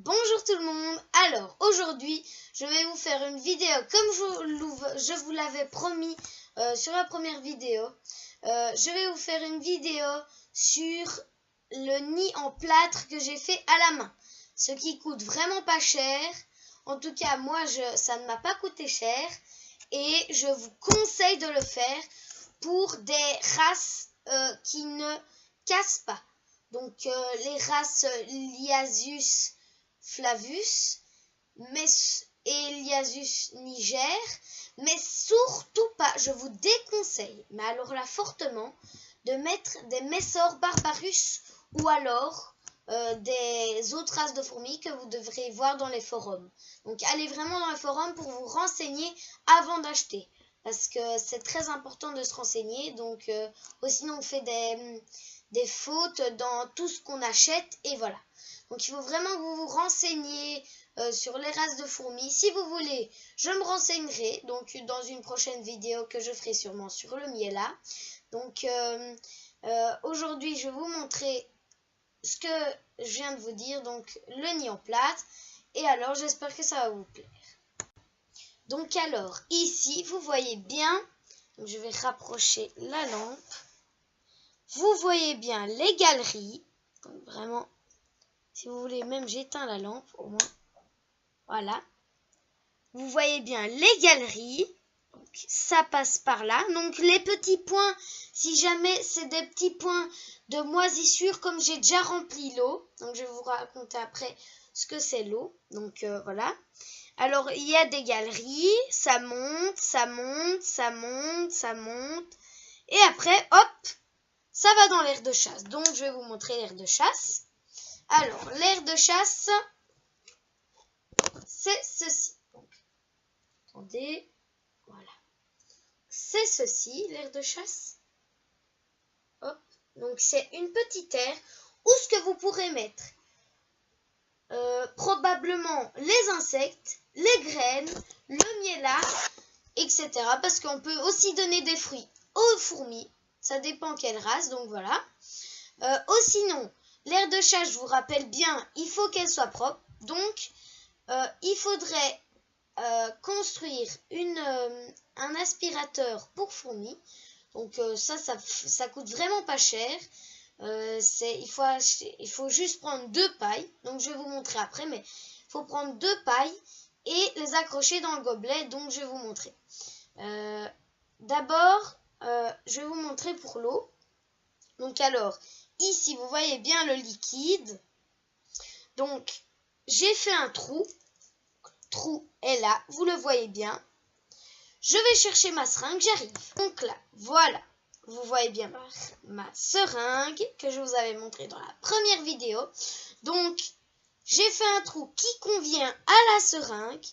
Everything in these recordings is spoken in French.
Bonjour tout le monde. Alors aujourd'hui je vais vous faire une vidéo comme je vous l'avais promis sur la première vidéo. Je vais vous faire une vidéo sur le nid en plâtre que j'ai fait à la main, ce qui coûte vraiment pas cher. En tout cas moi ça ne m'a pas coûté cher et je vous conseille de le faire pour des races qui ne cassent pas. Donc les races Liasus Flavus et Liasus niger, mais surtout pas, je vous déconseille, mais alors là fortement, de mettre des Messor barbarus ou alors des autres races de fourmis que vous devrez voir dans les forums. Donc allez vraiment dans les forums pour vous renseigner avant d'acheter, parce que c'est très important de se renseigner. Donc sinon on fait des fautes dans tout ce qu'on achète et voilà. Donc il faut vraiment que vous vous renseigniez sur les races de fourmis. Si vous voulez, je me renseignerai donc dans une prochaine vidéo que je ferai sûrement sur le miela. Donc aujourd'hui je vais vous montrer ce que je viens de vous dire, donc le nid en plâtre. Et alors j'espère que ça va vous plaire. Donc alors ici vous voyez bien, je vais rapprocher la lampe. Vous voyez bien les galeries, donc vraiment. Si vous voulez, même j'éteins la lampe au moins. Voilà. Vous voyez bien les galeries. Donc, ça passe par là. Donc les petits points, si jamais c'est des petits points de moisissure, comme j'ai déjà rempli l'eau. Donc je vais vous raconter après ce que c'est l'eau. Donc voilà. Alors il y a des galeries. Ça monte, ça monte, ça monte, ça monte. Et après, hop, ça va dans l'aire de chasse. Donc je vais vous montrer l'aire de chasse. Alors, l'aire de chasse, c'est ceci. Donc, attendez, voilà. C'est ceci, l'aire de chasse. Hop. Donc, c'est une petite aire où ce que vous pourrez mettre probablement les insectes, les graines, le miela, etc. Parce qu'on peut aussi donner des fruits aux fourmis. Ça dépend quelle race, donc voilà. Sinon, l'aire de chasse, je vous rappelle bien, il faut qu'elle soit propre. Donc, il faudrait construire un aspirateur pour fourmis. Donc, ça coûte vraiment pas cher. Il faut juste prendre 2 pailles. Donc, je vais vous montrer après, mais il faut prendre 2 pailles et les accrocher dans le gobelet. Donc, je vais vous montrer. D'abord, je vais vous montrer pour l'eau. Donc, alors, ici, vous voyez bien le liquide. Donc, j'ai fait un trou. Le trou est là, vous le voyez bien. Je vais chercher ma seringue, j'arrive. Donc là, voilà. Vous voyez bien ma seringue que je vous avais montré dans la première vidéo. Donc, j'ai fait un trou qui convient à la seringue.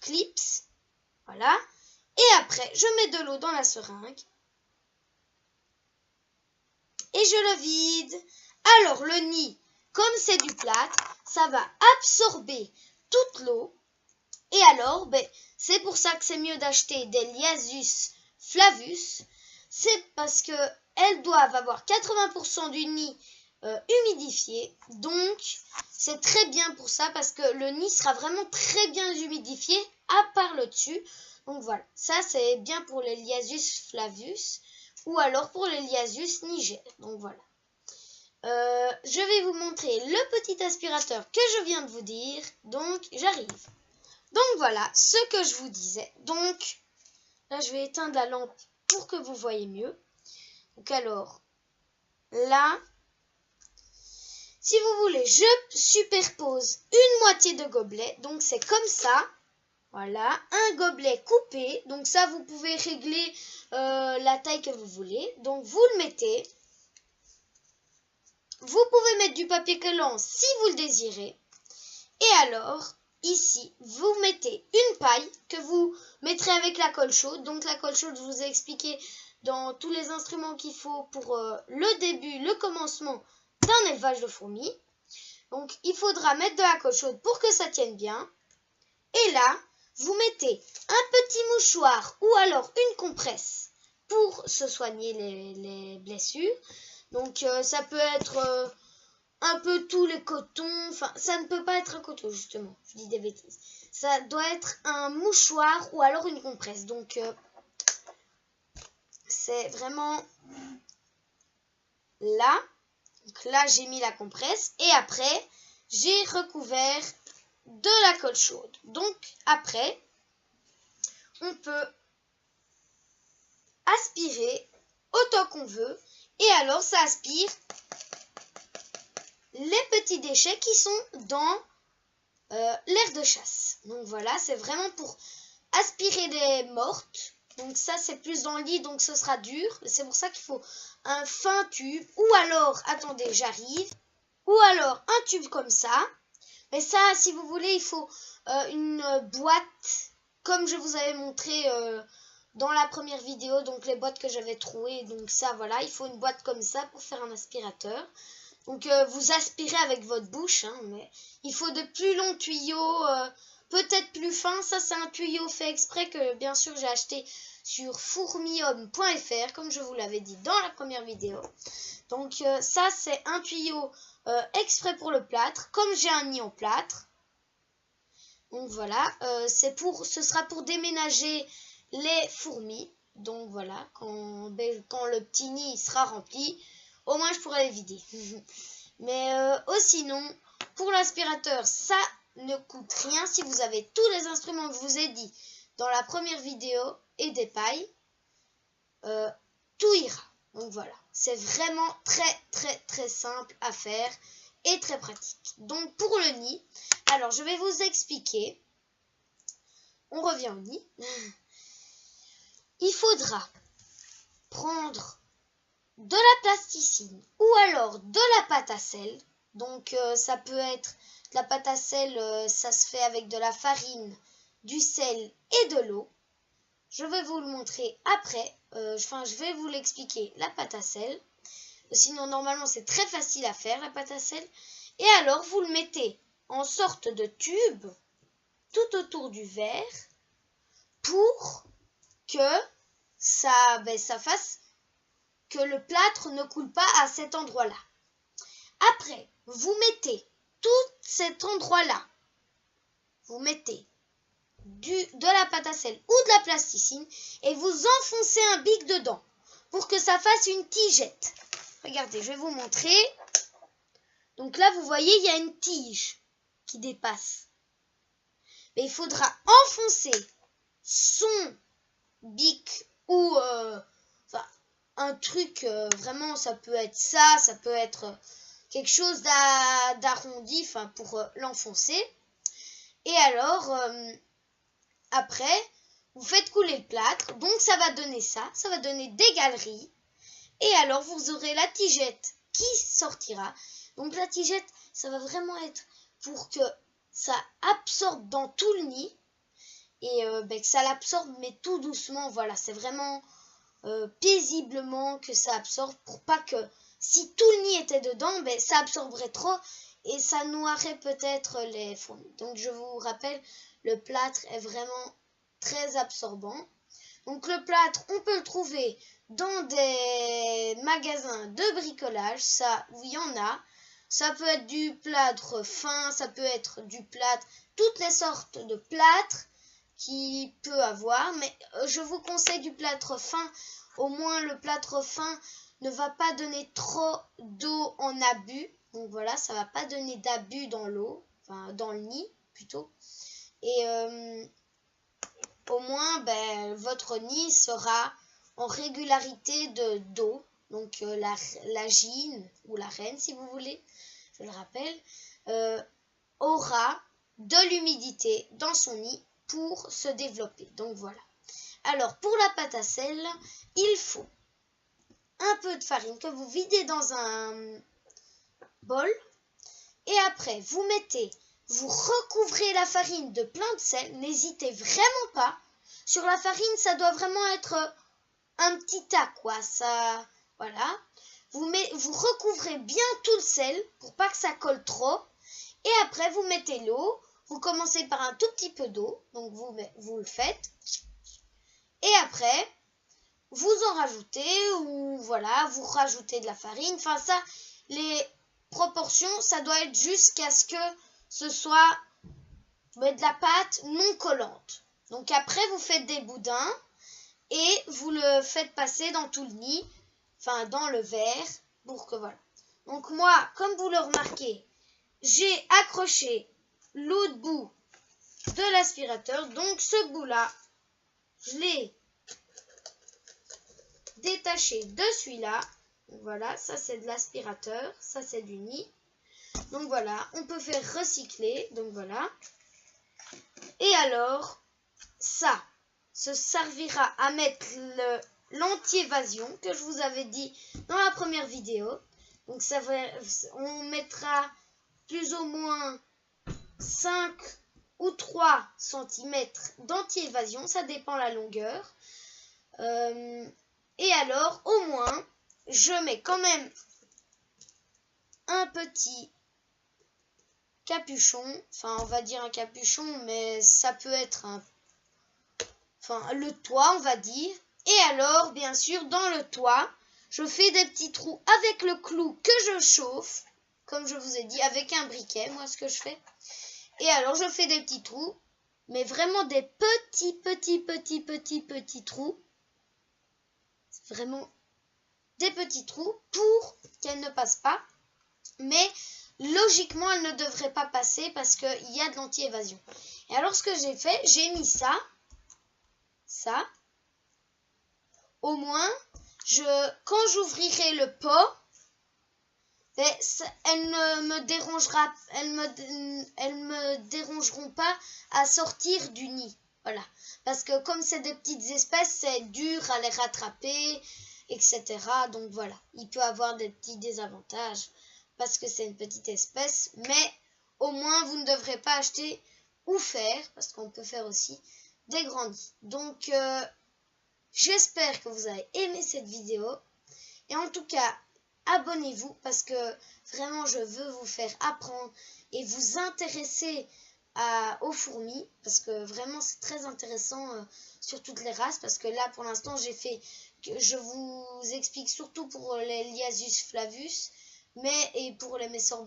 Clips. Voilà. Et après, je mets de l'eau dans la seringue. Et je le vide. Alors, le nid, comme c'est du plâtre, ça va absorber toute l'eau. Et alors, c'est pour ça que c'est mieux d'acheter des Liasus Flavus. C'est parce que elles doivent avoir 80% du nid humidifié. Donc, c'est très bien pour ça parce que le nid sera vraiment très bien humidifié à part le dessus. Donc voilà, ça c'est bien pour les Liasus Flavus ou alors pour les Liasus niger. Donc voilà. Je vais vous montrer le petit aspirateur que je viens de vous dire. Donc, j'arrive. Donc, voilà ce que je vous disais. Donc, là, je vais éteindre la lampe pour que vous voyez mieux. Donc, alors, là, si vous voulez, je superpose une moitié de gobelet. Donc, c'est comme ça. Voilà, un gobelet coupé. Donc, ça, vous pouvez régler la taille que vous voulez. Donc, vous le mettez. Vous pouvez mettre du papier collant si vous le désirez. Et alors, ici, vous mettez une paille que vous mettrez avec la colle chaude. Donc la colle chaude, je vous ai expliqué dans tous les instruments qu'il faut pour le début, le commencement d'un élevage de fourmis. Donc il faudra mettre de la colle chaude pour que ça tienne bien. Et là, vous mettez un petit mouchoir ou alors une compresse pour se soigner les blessures. Donc ça peut être un peu tous les cotons. Enfin, ça ne peut pas être un coton, justement. Je dis des bêtises. Ça doit être un mouchoir ou alors une compresse. Donc, c'est vraiment là. Donc là, j'ai mis la compresse. Et après, j'ai recouvert de la colle chaude. Donc, après, on peut aspirer autant qu'on veut. Et alors, ça aspire les petits déchets qui sont dans l'air de chasse. Donc voilà, c'est vraiment pour aspirer les mortes. Donc ça, c'est plus dans le lit, donc ce sera dur. C'est pour ça qu'il faut un fin tube. Ou alors, attendez, j'arrive. Ou alors, un tube comme ça. Mais ça, si vous voulez, il faut une boîte, comme je vous avais montré dans la première vidéo. Donc les boîtes que j'avais trouées. Donc ça, voilà, il faut une boîte comme ça pour faire un aspirateur. Donc vous aspirez avec votre bouche, hein, mais il faut de plus longs tuyaux, peut-être plus fins. Ça, c'est un tuyau fait exprès que bien sûr j'ai acheté sur fourmium.fr, comme je vous l'avais dit dans la première vidéo. Donc ça, c'est un tuyau exprès pour le plâtre, comme j'ai un nid en plâtre. Donc voilà, ce sera pour déménager les fourmis. Donc voilà, quand le petit nid sera rempli, au moins je pourrai les vider. Mais sinon, pour l'aspirateur, ça ne coûte rien. Si vous avez tous les instruments que je vous ai dit dans la première vidéo et des pailles, tout ira. Donc voilà, c'est vraiment très très très simple à faire et très pratique. Donc pour le nid, alors je vais vous expliquer. On revient au nid. Il faudra prendre de la plasticine ou alors de la pâte à sel. Donc ça peut être de la pâte à sel, ça se fait avec de la farine, du sel et de l'eau. Je vais vous le montrer après. Je vais vous l'expliquer, la pâte à sel. Sinon, normalement, c'est très facile à faire, la pâte à sel. Et alors, vous le mettez en sorte de tube tout autour du verre pour que ça fasse que le plâtre ne coule pas à cet endroit-là. Après, vous mettez tout cet endroit-là. Vous mettez de la pâte à sel ou de la plasticine et vous enfoncez un bic dedans pour que ça fasse une tigette. Regardez, je vais vous montrer. Donc là, vous voyez, il y a une tige qui dépasse. Mais il faudra enfoncer son bic ou un truc, vraiment, ça peut être ça peut être quelque chose d'arrondi, pour l'enfoncer. Et alors, après, vous faites couler le plâtre, donc ça va donner ça va donner des galeries. Et alors, vous aurez la tigette qui sortira. Donc la tigette, ça va vraiment être pour que ça absorbe dans tout le nid. Et que ça l'absorbe, mais tout doucement. Voilà, c'est vraiment paisiblement que ça absorbe pour pas que, si tout le nid était dedans, ça absorberait trop et ça noierait peut-être les fourmis. Donc je vous rappelle, le plâtre est vraiment très absorbant. Donc le plâtre, on peut le trouver dans des magasins de bricolage, ça, oui, il y en a. Ça peut être du plâtre fin, ça peut être du plâtre, toutes les sortes de plâtres qu'il peut avoir. Mais je vous conseille du plâtre fin. Au moins, le plâtre fin ne va pas donner trop d'eau en abus. Donc voilà, ça va pas donner d'abus dans l'eau, enfin dans le nid plutôt. Et au moins, votre nid sera en régularité d'eau. Donc la gine ou la reine, si vous voulez, je le rappelle, aura de l'humidité dans son nid pour se développer. Donc voilà. Alors pour la pâte à sel, il faut un peu de farine que vous videz dans un bol. Et après, vous recouvrez la farine de plein de sel. N'hésitez vraiment pas. Sur la farine, ça doit vraiment être un petit tas, quoi. Ça, voilà. Vous recouvrez bien tout le sel pour pas que ça colle trop. Et après, vous mettez l'eau. Vous commencez par un tout petit peu d'eau. Donc, vous le faites. Et après, vous en rajoutez ou voilà, vous rajoutez de la farine. Enfin, ça, proportion, ça doit être jusqu'à ce que ce soit de la pâte non collante. Donc après, vous faites des boudins et vous le faites passer dans tout le nid, enfin dans le verre, pour que voilà. Donc moi, comme vous le remarquez, j'ai accroché l'autre bout de l'aspirateur. Donc ce bout-là, je l'ai détaché de celui-là. Voilà, ça c'est de l'aspirateur, ça c'est du nid. Donc voilà, on peut faire recycler. Donc voilà. Et alors, ça se servira à mettre l'anti-évasion que je vous avais dit dans la première vidéo. Donc ça va, on mettra plus ou moins 5 ou 3 cm d'anti-évasion, ça dépend la longueur. Et alors, au moins, je mets quand même un petit capuchon, enfin on va dire un capuchon, mais ça peut être le toit, on va dire. Et alors, bien sûr, dans le toit, je fais des petits trous avec le clou que je chauffe, comme je vous ai dit, avec un briquet, moi ce que je fais. Et alors, je fais des petits trous, mais vraiment des petits trous. C'est vraiment des petits trous pour qu'elle ne passe pas. Mais logiquement, elle ne devrait pas passer parce qu'il y a de l'anti-évasion. Et alors, ce que j'ai fait, j'ai mis ça. Au moins, quand j'ouvrirai le pot, elles me dérangeront pas à sortir du nid. Voilà. Parce que comme c'est des petites espèces, c'est dur à les rattraper, etc. Donc voilà, il peut avoir des petits désavantages parce que c'est une petite espèce. Mais au moins, vous ne devrez pas acheter ou faire, parce qu'on peut faire aussi, des grands nids. Donc, j'espère que vous avez aimé cette vidéo. Et en tout cas, abonnez-vous parce que vraiment, je veux vous faire apprendre et vous intéresser aux fourmis. Parce que vraiment, c'est très intéressant sur toutes les races. Parce que là, pour l'instant, je vous explique surtout pour les Liasus flavus. Et pour les Messor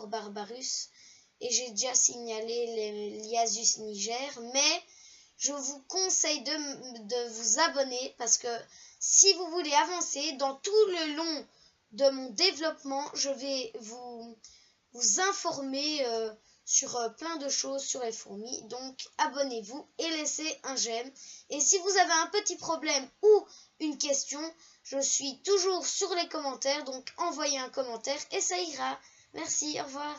barbarus. Et j'ai déjà signalé les Liasus niger. Mais je vous conseille de vous abonner parce que si vous voulez avancer dans tout le long de mon développement, je vais vous informer sur plein de choses sur les fourmis. Donc abonnez-vous et laissez un j'aime. Et si vous avez un petit problème ou une question, je suis toujours sur les commentaires. Donc envoyez un commentaire et ça ira. Merci, au revoir.